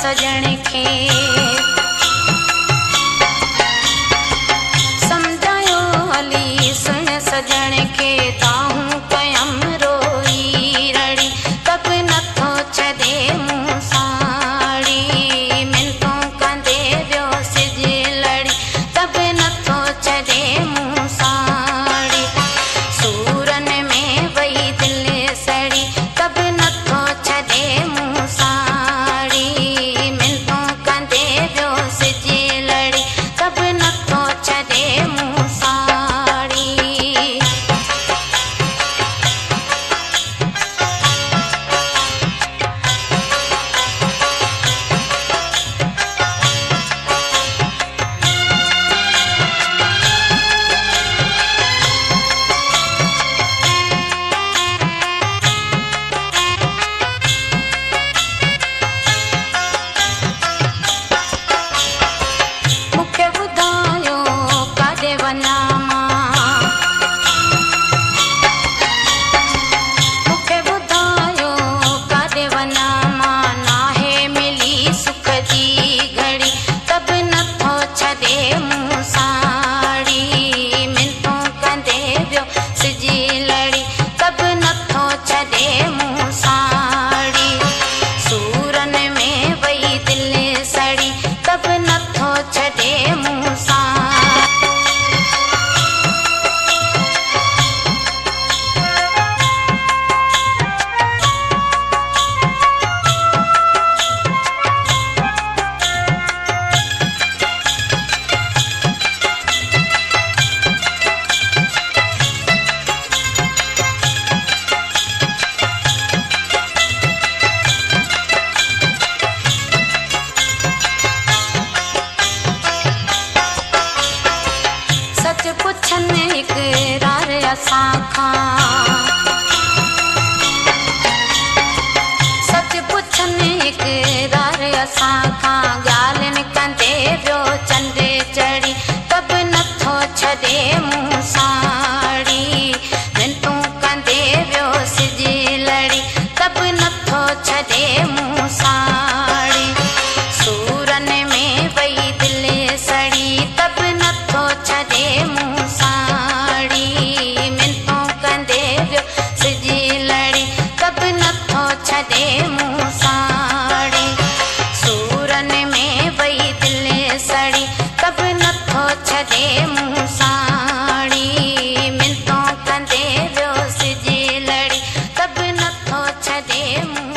सजण खे समझायो हली सुन सजण खे ताहूं कयम रोई रड़ी तब नथो छॾे मूं साड़ी मिनतूं कंदे वियो सिज लड़ी तब नथो छॾे मूं साड़ी सूरन में वई दिलि सड़ी तब नथो छॾे मूं साड़ी मिनतूं कंदे वियो सिज लड़ी तब नथो छॾे मूं साड़ी मूंखे ॿुधायो काॾे वञा मां मूंखे ॿुधायो काॾे वञा मां नाहे मिली सुख जी घड़ी तब नथो छॾे मूं साड़ी मिनतूं कंदे वियो सिज लड़ी तब नथो छॾे मूं साड़ी सूरन में वई दिलि सड़ी तब नथो छॾे मूं साड़ी सच पुछन इकरार असां खां सच पुछन इकरार असां खां ॻाल्हियुनि कंदे वियो चंड चढ़ी तब नथो छॾे मूं साड़ी मिनतूं कंदे वियो सिज लड़ी तब नथो छॾे मूं साड़ी सूरन में वई दिलि सड़ी तब नथो छॾे मूं साड़ी मिनतूं कंदे वियो सिज लड़ी तब नथो छॾे मूं साड़ी सूरन में वई दिलि सड़ी तब नथो छॾे मूं साड़ी मिनतूं कंदे वियो सिज लड़ी तब नथो छॾे मूं